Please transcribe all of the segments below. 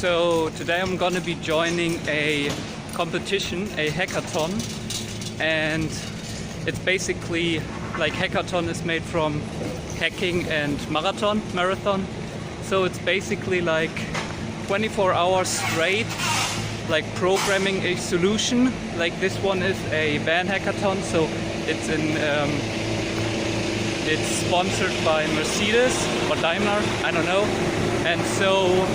So today I'm gonna be joining a competition, a hackathon, and it's basically like hackathon is made from hacking and marathon. So it's basically like 24 hours straight, like programming a solution. Like this one is a van hackathon, so it's sponsored by Mercedes or Daimler, I don't know. And so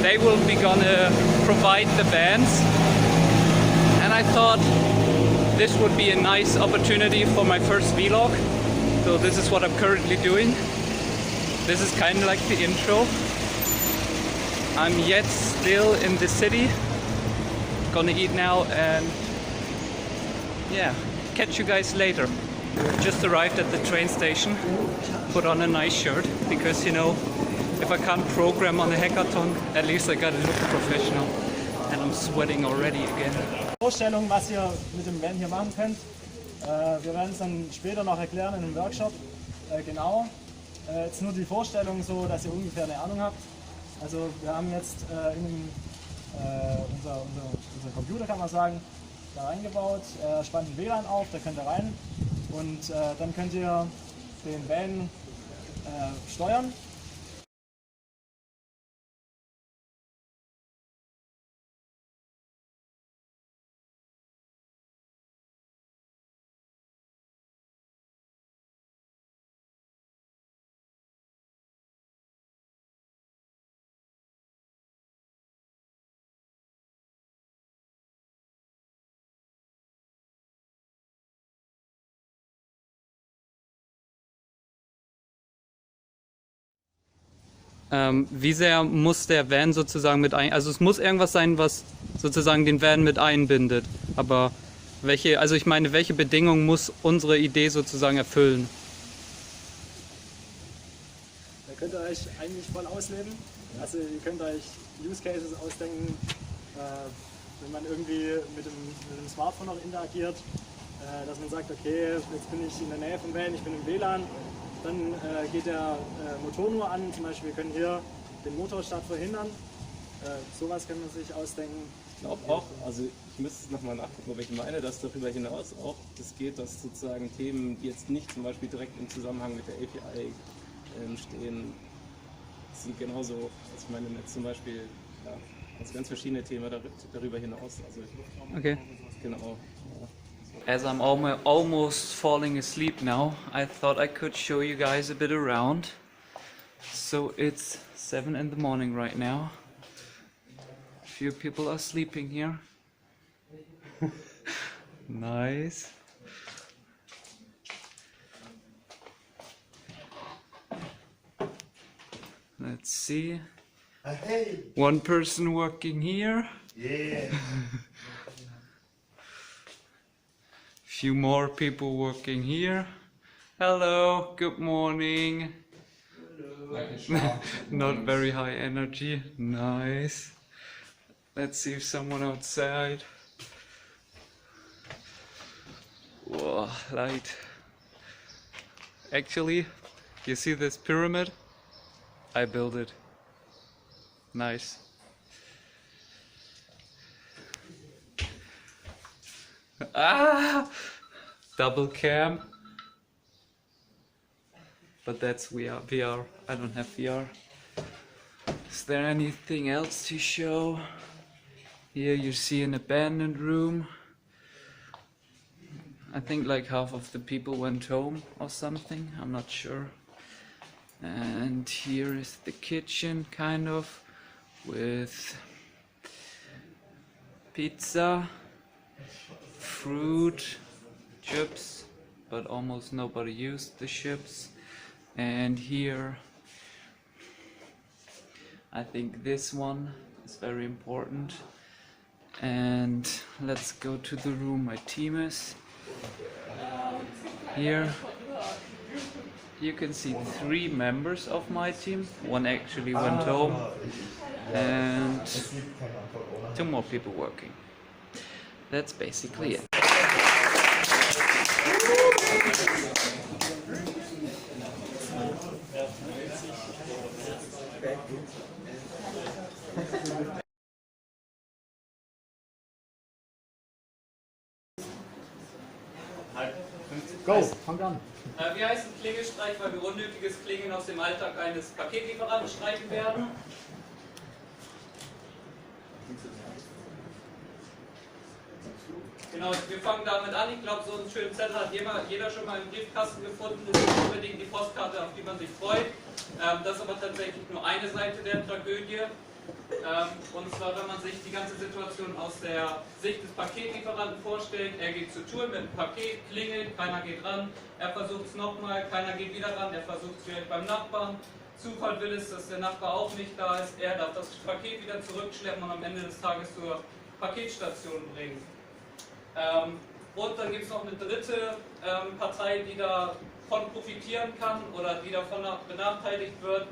they will be gonna provide the vans. And I thought this would be a nice opportunity for my first vlog. So this is what I'm currently doing. This is kind of like the intro. I'm yet still in the city. Gonna eat now and yeah, catch you guys later. Just arrived at the train station, put on a nice shirt because, you know, if I can't program on a hackathon, at least I gotta look professional. And I'm sweating already again. Vorstellung, was ihr mit dem Van hier machen könnt. Wir werden es dann später noch erklären in einem Workshop. Genau. Jetzt nur die Vorstellung, so dass ihr ungefähr eine Ahnung habt. Also wir haben jetzt unser Computer, kann man sagen, da reingebaut. Spannt ein WLAN auf, da könnt ihr rein. Und dann könnt ihr den Van steuern. Wie sehr muss der Van sozusagen mit ein... Also es muss irgendwas sein, was sozusagen den Van mit einbindet. Aber welche Bedingungen muss unsere Idee sozusagen erfüllen? Da könnt ihr euch eigentlich voll ausleben. Also ihr könnt euch Use Cases ausdenken, wenn man irgendwie mit dem Smartphone noch interagiert, dass man sagt, okay, jetzt bin ich in der Nähe vom Van, ich bin im WLAN. Dann geht der Motor nur an, zum Beispiel wir können hier den Motorstart verhindern. Sowas kann man sich ausdenken. Ich glaube auch, also ich müsste es nochmal nachgucken, ob ich meine, dass darüber hinaus auch das geht, dass sozusagen Themen, die jetzt nicht zum Beispiel direkt im Zusammenhang mit der API stehen, sind genauso, also ich meine jetzt zum Beispiel, ja, also ganz verschiedene Themen darüber hinaus. Also, okay. Genau. Ja. As I'm almost falling asleep now, I thought I could show you guys a bit around. So it's 7 in the morning right now. A few people are sleeping here. Nice. Let's see. Hey. One person working here. Yeah. Few more people working here. Hello, good morning. Hello. Not very high energy. Nice. Let's see if someone outside. Whoa, light. Actually, you see this pyramid? I built it. Nice. Ah! Double cam. But that's VR. I don't have VR. Is there anything else to show? Here you see an abandoned room. I think like half of the people went home or something. I'm not sure. And here is the kitchen, kind of, with pizza, fruit, chips, but almost nobody used the chips. And here, I think this one is very important. And let's go to the room my team is. Here you can see 3 members of my team. One actually went home and 2 more people working. That's basically it. Go, fangt an. Wir heißen Klingelstreich, weil wir unnötiges Klingeln aus dem Alltag eines Paketlieferanten streichen werden. Genau, wir fangen damit an. Ich glaube, so einen schönen Zettel hat jeder schon mal im Briefkasten gefunden. Das ist nicht unbedingt die Postkarte, auf die man sich freut. Das ist aber tatsächlich nur eine Seite der Tragödie. Und zwar, wenn man sich die ganze Situation aus der Sicht des Paketlieferanten vorstellt, er geht zur Tür mit einem Paket, klingelt, keiner geht ran, er versucht es nochmal, keiner geht wieder ran, er versucht es vielleicht beim Nachbarn. Zufall will es, dass der Nachbar auch nicht da ist, er darf das Paket wieder zurückschleppen und am Ende des Tages zur Paketstation bringen. Und dann gibt es noch eine dritte Partei, die davon profitieren kann oder die davon benachteiligt wird.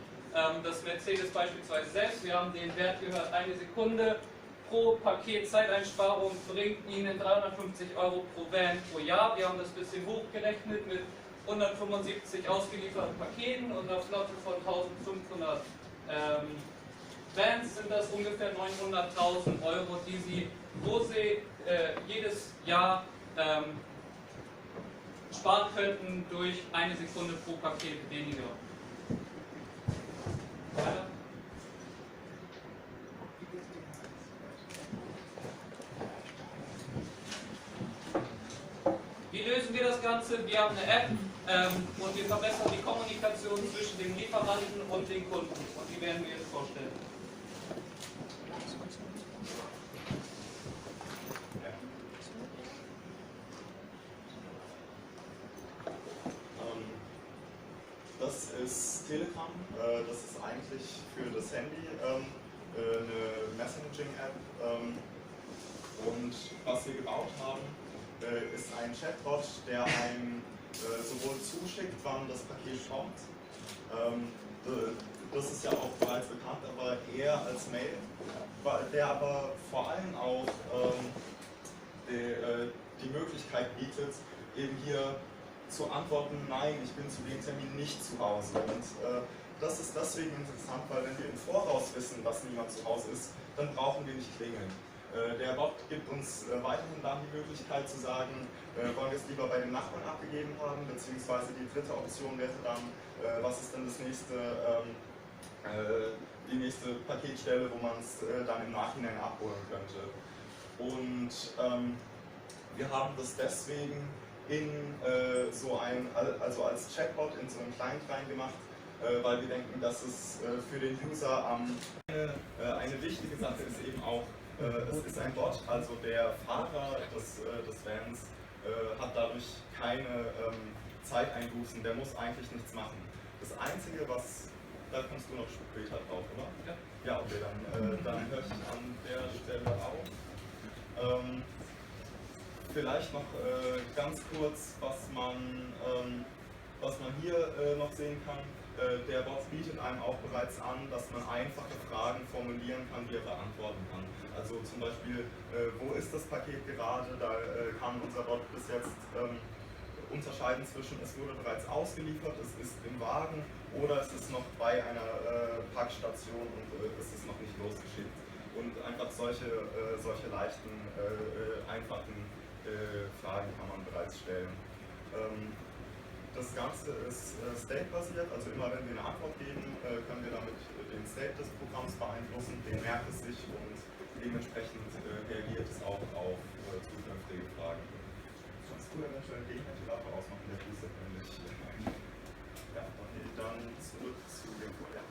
Das Mercedes beispielsweise selbst. Wir haben den Wert gehört, 1 Sekunde pro Paket Zeiteinsparung bringt Ihnen 350 € pro Van pro Jahr. Wir haben das ein bisschen hochgerechnet mit 175 ausgelieferten Paketen und einer Flotte von 1500 Vans sind das ungefähr 900.000 €, die Sie jedes Jahr sparen könnten durch 1 Sekunde pro Paket weniger. Wie lösen wir das Ganze? Wir haben eine App und wir verbessern die Kommunikation zwischen dem Lieferanten und den Kunden. Und die werden wir jetzt vorstellen. Das ist Telegram, das ist eigentlich für das Handy eine Messaging-App und was wir gebaut haben, ist ein Chatbot, der einem sowohl zuschickt, wann das Paket kommt, das ist ja auch bereits bekannt, aber eher als Mail, der aber vor allem auch die Möglichkeit bietet, eben hier zu antworten, nein, ich bin zu dem Termin nicht zu Hause. Und das ist deswegen interessant, weil wenn wir im Voraus wissen, dass niemand zu Hause ist, dann brauchen wir nicht klingeln. Der Bot gibt uns weiterhin dann die Möglichkeit zu sagen, wollen wir es lieber bei den Nachbarn abgegeben haben, beziehungsweise die dritte Option wäre dann, was ist denn die nächste Paketstelle, wo man es dann im Nachhinein abholen könnte. Und wir haben das deswegen also als Chatbot in so einen Client reingemacht, weil wir denken, dass es für den User eine wichtige Sache ist eben auch, es ist ein Bot, also der Fahrer des Vans hat dadurch keine Zeiteinbußen, der muss eigentlich nichts machen. Das Einzige, da kommst du noch später drauf, oder? Ja. Ja, okay, dann höre ich an der Stelle auf. Vielleicht noch ganz kurz, was man hier noch sehen kann. Der Bot bietet einem auch bereits an, dass man einfache Fragen formulieren kann, die er beantworten kann. Also zum Beispiel, wo ist das Paket gerade? Da kann unser Bot bis jetzt unterscheiden zwischen, es wurde bereits ausgeliefert, es ist im Wagen oder es ist noch bei einer Packstation und es ist noch nicht losgeschickt. Und einfach solche leichten, einfachen Fragen kann man bereits stellen. Das Ganze ist state-basiert, also immer wenn wir eine Antwort geben, können wir damit den State des Programms beeinflussen, den merkt es sich und dementsprechend reagiert es auch auf zukünftige Fragen. Kannst du eventuell den Ventilator ausmachen, der fließt nämlich. Ja, okay, dann zurück zu dem Vorher.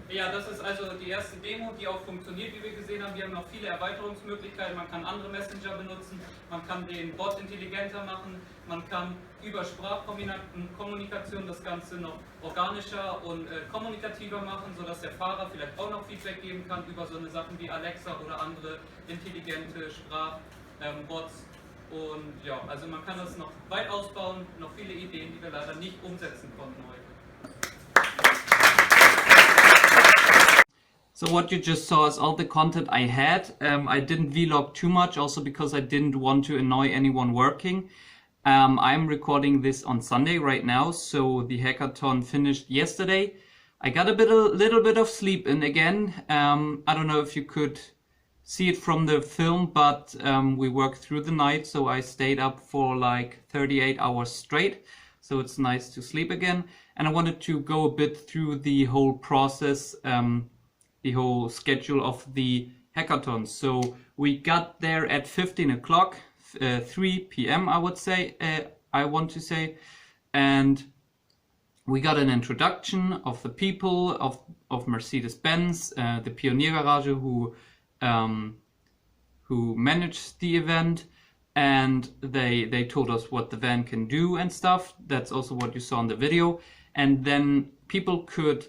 Ja, das ist also die erste Demo, die auch funktioniert, wie wir gesehen haben. Wir haben noch viele Erweiterungsmöglichkeiten. Man kann andere Messenger benutzen, man kann den Bot intelligenter machen, man kann über Sprachkommunikation das Ganze noch organischer und kommunikativer machen, sodass der Fahrer vielleicht auch noch Feedback geben kann über so eine Sachen wie Alexa oder andere intelligente Sprachbots. Und ja, also man kann das noch weit ausbauen, noch viele Ideen, die wir leider nicht umsetzen konnten heute. So what you just saw is all the content I had. I didn't vlog too much, also because I didn't want to annoy anyone working. I'm recording this on Sunday right now, so the hackathon finished yesterday. I got a little bit of sleep in again. I don't know if you could see it from the film, but we worked through the night, so I stayed up for like 38 hours straight. So it's nice to sleep again. And I wanted to go a bit through the whole process, the whole schedule of the hackathon. So we got there at 15 o'clock, 3 p.m. I would say, I want to say. And we got an introduction of the people of Mercedes-Benz, the Pionier Garage who managed the event, and they told us what the van can do and stuff. That's also what you saw in the video. And then people could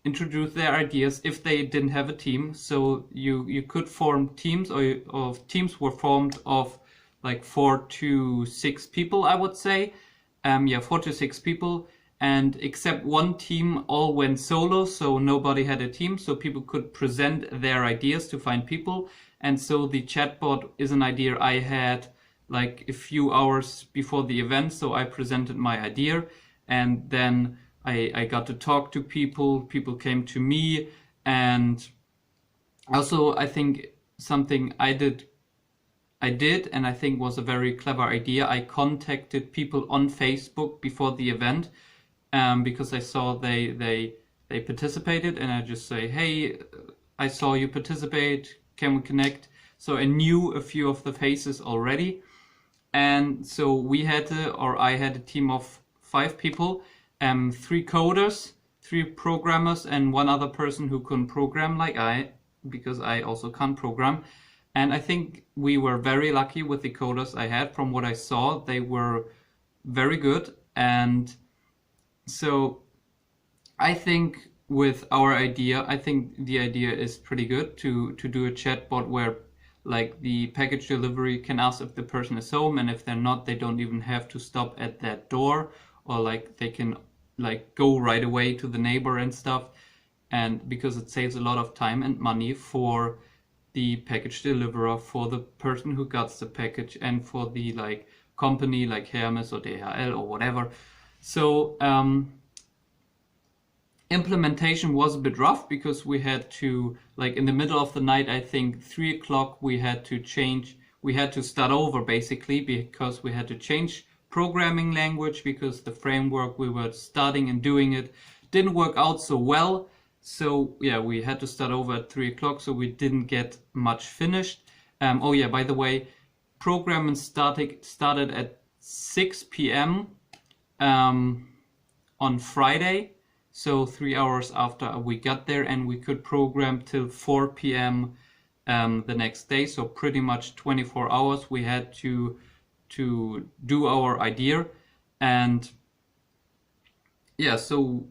introduce their ideas if they didn't have a team. So you could form teams, or teams were formed of like 4 to 6 people, I would say. 4 to 6 people, and except one team all went solo, so nobody had a team, so people could present their ideas to find people. And so the chatbot is an idea I had like a few hours before the event, so I presented my idea, and then I got to talk to people came to me. And also I think something I did, and I think was a very clever idea. I contacted people on Facebook before the event, because I saw they participated, and I just say, hey, I saw you participate, can we connect? So I knew a few of the faces already, and so I had a team of 5 people, 3 coders, 3 programmers, and 1 other person who couldn't program like because I also can't program. And I think we were very lucky with the coders I had. From what I saw, they were very good. And so I think with our idea, I think the idea is pretty good to do a chatbot where like the package delivery can ask if the person is home, and if they're not, they don't even have to stop at that door, or like they can like go right away to the neighbor and stuff. And because it saves a lot of time and money for the package deliverer, for the person who got the package, and for the like company like Hermes or DHL or whatever. So implementation was a bit rough, because we had to, like in the middle of the night, I think 3 o'clock, we had to start over basically, because we had to change programming language, because the framework we were starting and doing it didn't work out so well. So yeah, we had to start over at 3 o'clock, so we didn't get much finished. Oh yeah, by the way, programming started at 6 p.m. On Friday, so 3 hours after we got there, and we could program till 4 p.m. The next day. So pretty much 24 hours we had to do our idea. And yeah, so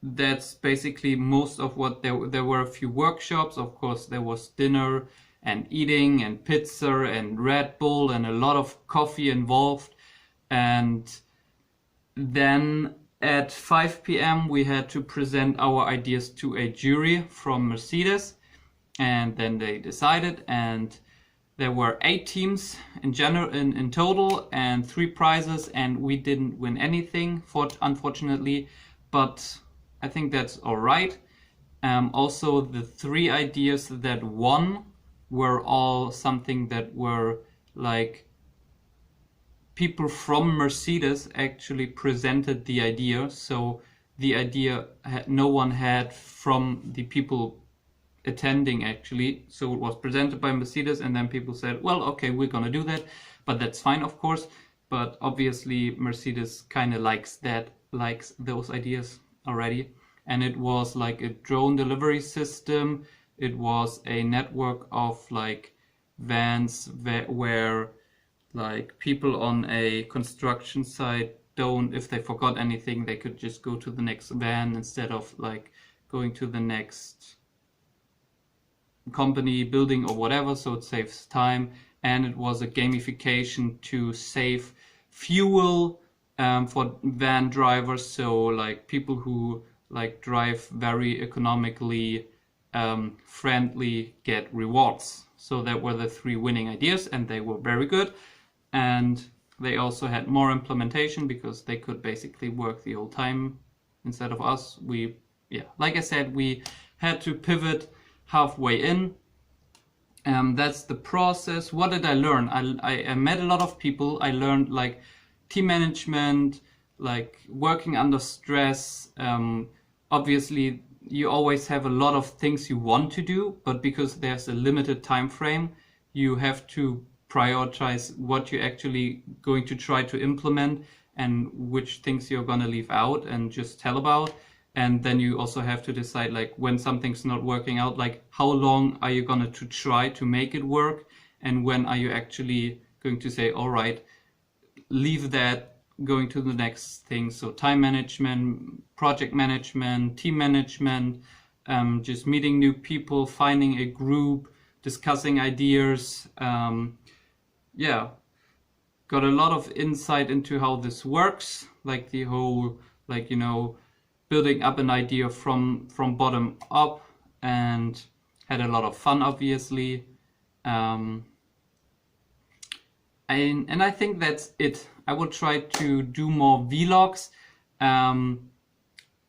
that's basically most of what there were. A few workshops, of course. There was dinner and eating and pizza and Red Bull and a lot of coffee involved. And then at 5 p.m. we had to present our ideas to a jury from Mercedes, and then they decided, and there were 8 teams in total, and 3 prizes, and we didn't win anything, unfortunately, but I think that's all right. Also, the 3 ideas that won were all something that were like people from Mercedes actually presented the idea. So the idea no one had from the people attending actually. So it was presented by Mercedes, and then people said, well, okay, we're gonna do that, but that's fine, of course. But obviously Mercedes kind of likes those ideas already. And it was like a drone delivery system. It was a network of like vans where like people on a construction site if they forgot anything, they could just go to the next van instead of like going to the next company building or whatever, so it saves time. And it was a gamification to save fuel for van drivers, so like people who like drive very economically friendly get rewards. So that were the 3 winning ideas, and they were very good. and they also had more implementation because they could basically work the whole time instead of us. Like I said, we had to pivot halfway in. That's the process. What did I learn? I met a lot of people. I learned like team management, like working under stress. Obviously, you always have a lot of things you want to do, but because there's a limited time frame, you have to prioritize what you're actually going to try to implement and which things you're going to leave out and just tell about. And then you also have to decide, like, when something's not working out, like how long are you going to try to make it work, and when are you actually going to say, all right, leave that, going to the next thing. So time management, project management, team management, just meeting new people, finding a group, discussing ideas. Yeah, got a lot of insight into how this works, like the whole, like, you know, building up an idea from bottom up, and had a lot of fun, obviously. And I think that's it. I will try to do more vlogs.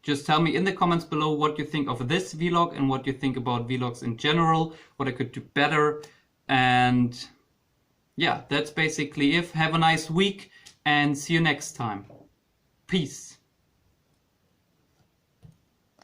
Just tell me in the comments below what you think of this vlog and what you think about vlogs in general, what I could do better. And yeah, that's basically it. Have a nice week and see you next time. Peace.